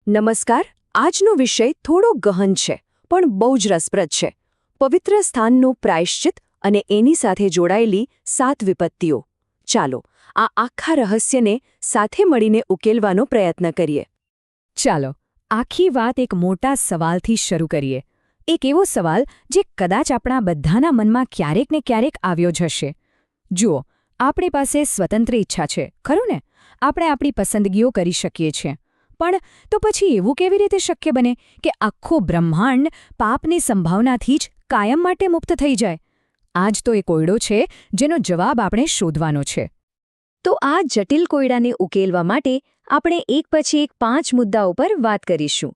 નમસ્કાર. આજનો વિષય થોડો ગહન છે પણ બહુ જ રસપ્રદ છે. પવિત્ર સ્થાનનું પ્રાયશ્ચિત અને એની સાથે જોડાયેલી 7 વિપત્તિઓ. ચાલો આ આખા રહસ્યને સાથે મળીને ઉકેલવાનો પ્રયત્ન કરીએ. ચાલો આખી વાત એક મોટા સવાલથી શરૂ કરીએ. એક એવો સવાલ જે કદાચ આપણા બધાના મનમાં ક્યારેક ને ક્યારેક આવ્યો જ હશે. જુઓ, આપણી પાસે સ્વતંત્ર ઈચ્છા છે, ખરું ને? આપણે આપણી પસંદગીઓ કરી શકીએ છીએ. પણ તો પછી એવું કેવી રીતે શક્ય બને કે આખું બ્રહ્માંડ પાપની સંભાવનાથી જ કાયમ માટે મુક્ત થઈ જાય? આ જ તો એ કોયડો છે જેનો જવાબ આપણે શોધવાનો છે. તો આ જટિલ કોયડાને ઉકેલવા માટે આપણે એક પછી એક 5 મુદ્દાઓ પર વાત કરીશું.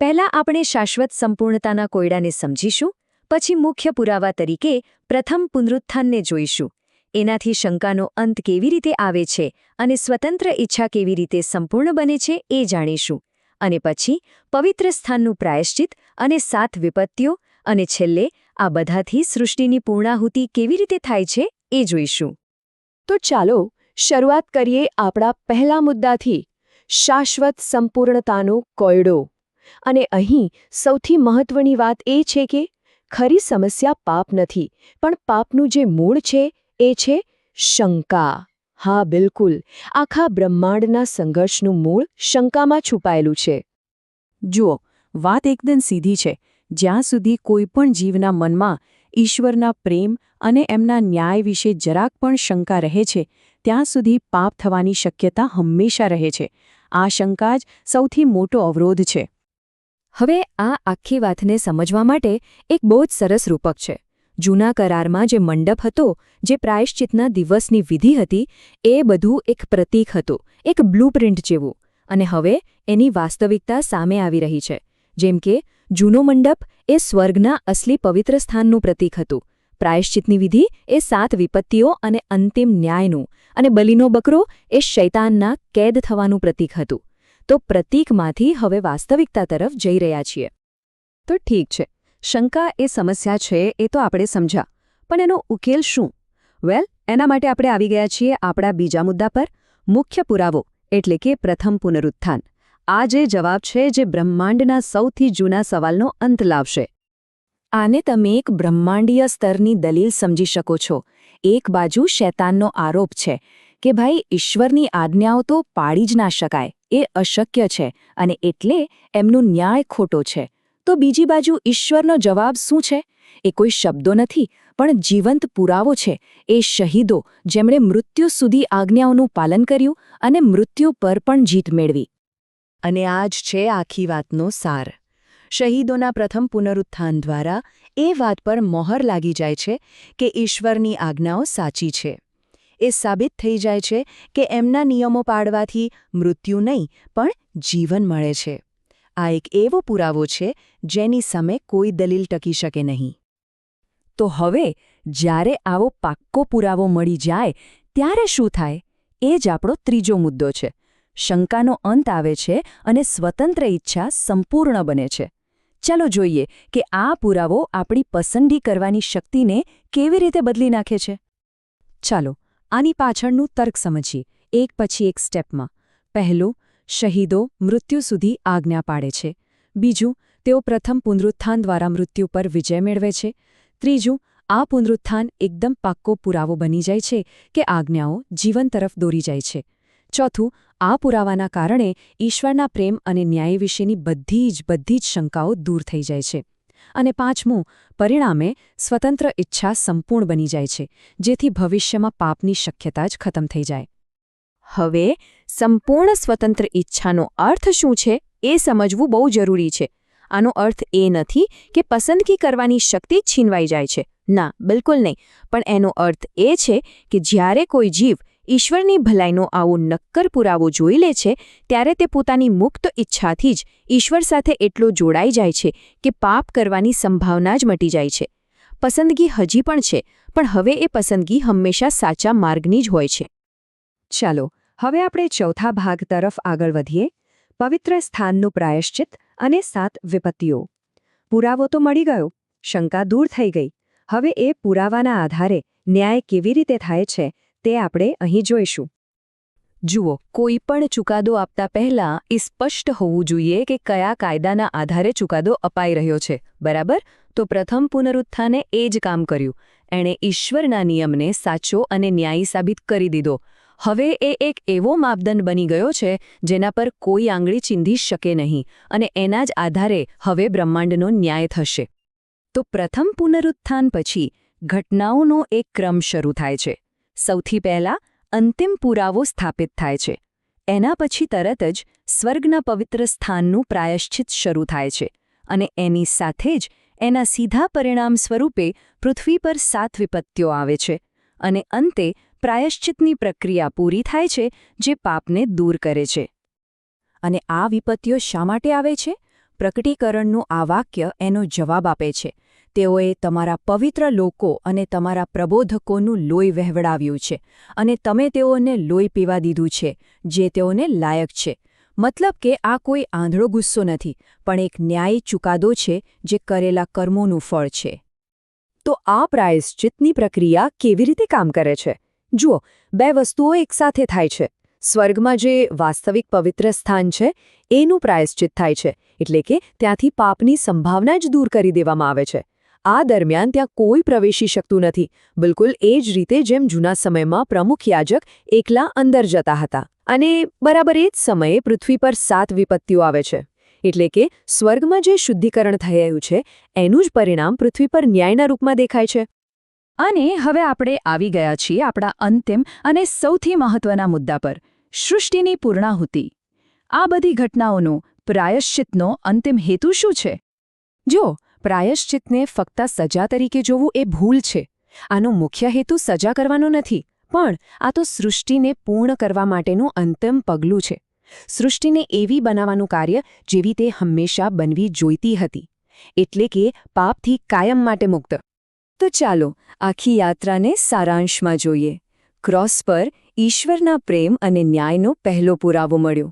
પહેલા આપણે શાશ્વત સંપૂર્ણતાના કોયડાને સમજીશું, પછી મુખ્ય પુરાવા તરીકે પ્રથમ પુનરુત્થાનને જોઈશું. એનાથી શંકાનો અંત કેવી રીતે આવે છે અને સ્વતંત્ર ઈચ્છા કેવી રીતે સંપૂર્ણ બને છે એ જાણીશું. અને પછી પવિત્ર સ્થાનનું પ્રાયશ્ચિત અને 7 વિપત્તિઓ, અને છેલ્લે આ બધાથી સૃષ્ટિની પૂર્ણાહુતિ કેવી રીતે થાય છે એ જોઈશું. તો ચાલો શરૂઆત કરીએ આપણા પહેલા મુદ્દાથી, શાશ્વત સંપૂર્ણતાનો કોયડો. અને અહીં સૌથી મહત્વની વાત એ છે કે ખરી સમસ્યા પાપ નથી, પણ પાપનું જે મૂળ છે એ છે શંકા. હા, બિલકુલ. આખા બ્રહ્માંડના સંઘર્ષનું મૂળ શંકામાં છુપાયેલું છે. જુઓ, વાત એકદમ સીધી છે. જ્યાં સુધી કોઈ પણ જીવના મનમાં ઈશ્વરના પ્રેમ અને એમના ન્યાય વિશે જરાક પણ શંકા રહે છે, ત્યાં સુધી પાપ થવાની શક્યતા હંમેશા રહે છે. આ શંકા જ સૌથી મોટો અવરોધ છે. હવે આ આખી વાતને સમજવા માટે એક બહુ જ સરસ રૂપક છે. જૂના કરારમાં જે મંડપ હતો, જે પ્રાયશ્ચિતના દિવસની વિધિ હતી, એ બધું એક પ્રતીક હતું, એક બ્લૂપ્રિન્ટ જેવું. અને હવે એની વાસ્તવિકતા સામે આવી રહી છે. જેમ કે જૂનો મંડપ એ સ્વર્ગના અસલી પવિત્ર સ્થાનનું પ્રતીક હતું. પ્રાયશ્ચિતની વિધિ એ 7 વિપત્તિઓ અને અંતિમ ન્યાયનું, અને બલિનો બકરો એ શૈતાનના કેદ થવાનું પ્રતીક હતું. તો પ્રતીકમાંથી હવે વાસ્તવિકતા તરફ જઈ રહ્યા છીએ. તો ઠીક છે, શંકા એ સમસ્યા છે એ તો આપણે સમજ્યા, પણ એનો ઉકેલ શું? વેલ, એના માટે આપણે આવી ગયા છીએ આપણા બીજા મુદ્દા પર, મુખ્ય પુરાવો એટલે કે પ્રથમ પુનરુત્થાન. આ જે જવાબ છે જે બ્રહ્માંડના સૌથી જૂના સવાલનો અંત લાવશે. આને તમે એક બ્રહ્માંડીય સ્તરની દલીલ સમજી શકો છો. એક બાજુ શૈતાનનો આરોપ છે કે ભાઈ ઈશ્વરની આજ્ઞાઓ તો પાળી જ ના શકાય, એ અશક્ય છે અને એટલે એમનો ન્યાય ખોટો છે. તો બીજી બાજુ ઈશ્વરનો જવાબ શું છે? એ કોઈ શબ્દો નથી, પણ જીવંત પુરાવો છે. એ શહીદો જેમણે મૃત્યુ સુધી આજ્ઞાઓનું પાલન કર્યું અને મૃત્યુ પર પણ જીત મેળવી. અને આ જ છે આખી વાતનો સાર. શહીદોના પ્રથમ પુનરુત્થાન દ્વારા એ વાત પર મોહર લાગી જાય છે કે ઈશ્વરની આજ્ઞાઓ સાચી છે. એ સાબિત થઈ જાય છે કે એમના નિયમો પાળવાથી મૃત્યુ નહીં પણ જીવન મળે છે. આ એક એવો પુરાવો છે જેની સામે કોઈ દલીલ ટકી શકે નહીં. તો હવે જ્યારે આવો પાક્કો પુરાવો મળી જાય ત્યારે શું થાય? એ જ આપણો ત્રીજો મુદ્દો છે. શંકાનો અંત આવે છે અને સ્વતંત્ર ઈચ્છા સંપૂર્ણ બને છે. ચાલો જોઈએ કે આ પુરાવો આપણી પસંદગી કરવાની શક્તિને કેવી રીતે બદલી નાખે છે. ચાલો આની પાછળનું તર્ક સમજીએ, એક પછી એક સ્ટેપમાં. પહેલું, શહીદો મૃત્યુ સુધી આજ્ઞા પાળે છે. બીજું, તેઓ પ્રથમ પુનરુત્થાન દ્વારા મૃત્યુ પર વિજય મેળવે છે. ત્રીજું, આ પુનરુત્થાન એકદમ પાક્કો પુરાવો બની જાય છે કે આજ્ઞાઓ જીવન તરફ દોરી જાય છે. ચોથું, આ પુરાવાના કારણે ઈશ્વરના પ્રેમ અને ન્યાય વિશેની બધી જ શંકાઓ દૂર થઈ જાય છે. અને પાંચમું, પરિણામે સ્વતંત્ર ઈચ્છા સંપૂર્ણ બની જાય છે, જેથી ભવિષ્યમાં પાપની શક્યતા જ ખતમ થઈ જાય. હવે સંપૂર્ણ સ્વતંત્ર ઈચ્છાનો અર્થ શું છે એ સમજવું બહુ જરૂરી છે. આનો અર્થ એ નથી કે પસંદગી કરવાની શક્તિ છીનવાઈ જાય છે. ના, બિલકુલ નહીં. પણ એનો અર્થ એ છે કે જ્યારે કોઈ જીવ ઈશ્વરની ભલાઈનો આવો નક્કર પુરાવો જોઈ લે છે, ત્યારે તે પોતાની મુક્ત ઈચ્છાથી જ ઈશ્વર સાથે એટલો જોડાઈ જાય છે કે પાપ કરવાની સંભાવના જ મટી જાય છે. પસંદગી હજી પણ છે, પણ હવે એ પસંદગી હંમેશા સાચા માર્ગની જ હોય છે. ચાલો હવે આપણે ચોથા ભાગ તરફ આગળ વધીએ, પવિત્ર સ્થાનનું પ્રાયશ્ચિત અને 7 વિપત્તિઓ. પુરાવો તો મળી ગયો, શંકા દૂર થઈ ગઈ. હવે એ પુરાવાના આધારે ન્યાય કેવી રીતે થાય છે તે આપણે અહીં જોઈશું. જુઓ, કોઈ પણ ચુકાદો આપતા પહેલા એ સ્પષ્ટ હોવું જોઈએ કે કયા કાયદાના આધારે ચુકાદો અપાઈ રહ્યો છે, બરાબર? તો પ્રથમ પુનરુત્થાને એ જ કામ કર્યું. એણે ઈશ્વરના નિયમને સાચો અને ન્યાયી સાબિત કરી દીધો. હવે એ એક એવો માપદંડ બની ગયો છે જેના પર કોઈ આંગળી ચીંધી શકે નહીં, અને એના જ આધારે હવે બ્રહ્માંડનો ન્યાય થશે. તો પ્રથમ પુનરુત્થાન પછી ઘટનાઓનો એક ક્રમ શરૂ થાય છે. સૌથી પહેલા અંતિમ પુરાવો સ્થાપિત થાય છે. એના પછી તરત જ સ્વર્ગના પવિત્ર સ્થાનનું પ્રાયશ્ચિત શરૂ થાય છે, અને એની સાથે જ એના સીધા પરિણામ સ્વરૂપે પૃથ્વી પર 7 વિપત્તિઓ આવે છે, અને અંતે પ્રાયશ્ચિતની પ્રક્રિયા પૂરી થાય છે જે પાપને દૂર કરે છે. અને આ વિપત્તિઓ શા માટે આવે છે? પ્રકટીકરણનું આ વાક્ય એનો જવાબ આપે છે. તેઓએ તમારા પવિત્ર લોકો અને તમારા પ્રબોધકોનું લોહી વહેવડાવ્યું છે, અને તમે તેઓને લોહી પીવા દીધું છે જે તેઓને લાયક છે. મતલબ કે આ કોઈ આંધળો ગુસ્સો નથી, પણ એક ન્યાયી ચુકાદો છે જે કરેલા કર્મોનું ફળ છે. તો આ પ્રાયશ્ચિતની પ્રક્રિયા કેવી રીતે કામ કરે છે? જુઓ, 2 વસ્તુઓ એકસાથે થાય છે. સ્વર્ગમાં જે વાસ્તવિક પવિત્ર સ્થાન છે એનું પ્રાયશ્ચિત થાય છે, એટલે કે ત્યાંથી પાપની સંભાવના જ દૂર કરી દેવામાં આવે છે. આ દરમિયાન ત્યાં કોઈ પ્રવેશી શકતું નથી, બિલકુલ એ જ રીતે જેમ જૂના સમયમાં પ્રમુખ યાજક એકલા અંદર જતા હતા. અને બરાબર એ જ સમયે પૃથ્વી પર 7 વિપત્તિઓ આવે છે. એટલે કે સ્વર્ગમાં જે શુદ્ધિકરણ થયું છે એનું જ પરિણામ પૃથ્વી પર ન્યાયના રૂપમાં દેખાય છે. અને હવે આપણે આવી ગયા છીએ આપણા અંતિમ અને સૌથી મહત્વના મુદ્દા પર, સૃષ્ટિની પૂર્ણાહુતિ. આ બધી ઘટનાઓનો પ્રાયશ્ચિતનો અંતિમ હેતુ શું છે? જો પ્રાયશ્ચિતને ફક્ત સજા તરીકે જોવું એ ભૂલ છે. આનો મુખ્ય હેતુ સજા કરવાનો નથી, પણ આ તો સૃષ્ટિને પૂર્ણ કરવા માટેનું અંતિમ પગલું છે. સૃષ્ટિને એવી બનાવવાનું કાર્ય જેવી તે હંમેશા બનવી જોઈતી હતી, એટલે કે પાપથી કાયમ માટે મુક્ત. તો ચાલો આખી યાત્રાને સારાંશમાં જોઈએ. ક્રોસ પર ઈશ્વરના પ્રેમ અને ન્યાયનો પહેલો પુરાવો મળ્યો.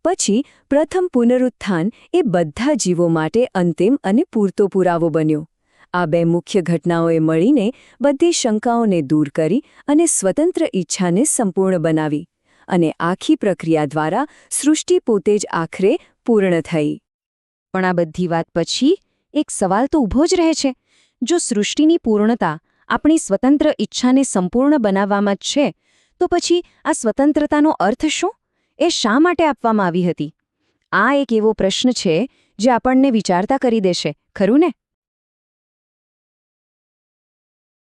પછી પ્રથમ પુનરુત્થાન એ બધા જીવો માટે અંતિમ અને પૂરતો પુરાવો બન્યો. આ 2 મુખ્ય ઘટનાઓએ મળીને બધી શંકાઓને દૂર કરી અને સ્વતંત્ર ઈચ્છાને સંપૂર્ણ બનાવી. અને આખી પ્રક્રિયા દ્વારા સૃષ્ટિ પોતે જ આખરે પૂર્ણ થઈ. પણ આ બધી વાત પછી એક સવાલ તો ઊભો જ રહે છે. જો સૃષ્ટિની પૂર્ણતા આપણી સ્વતંત્ર ઈચ્છાને સંપૂર્ણ બનાવવામાં જ છે, તો પછી આ સ્વતંત્રતાનો અર્થ શું? એ શા માટે આપવામાં આવી હતી? આ એક એવો પ્રશ્ન છે જે આપણને વિચારતા કરી દેશે, ખરું ને?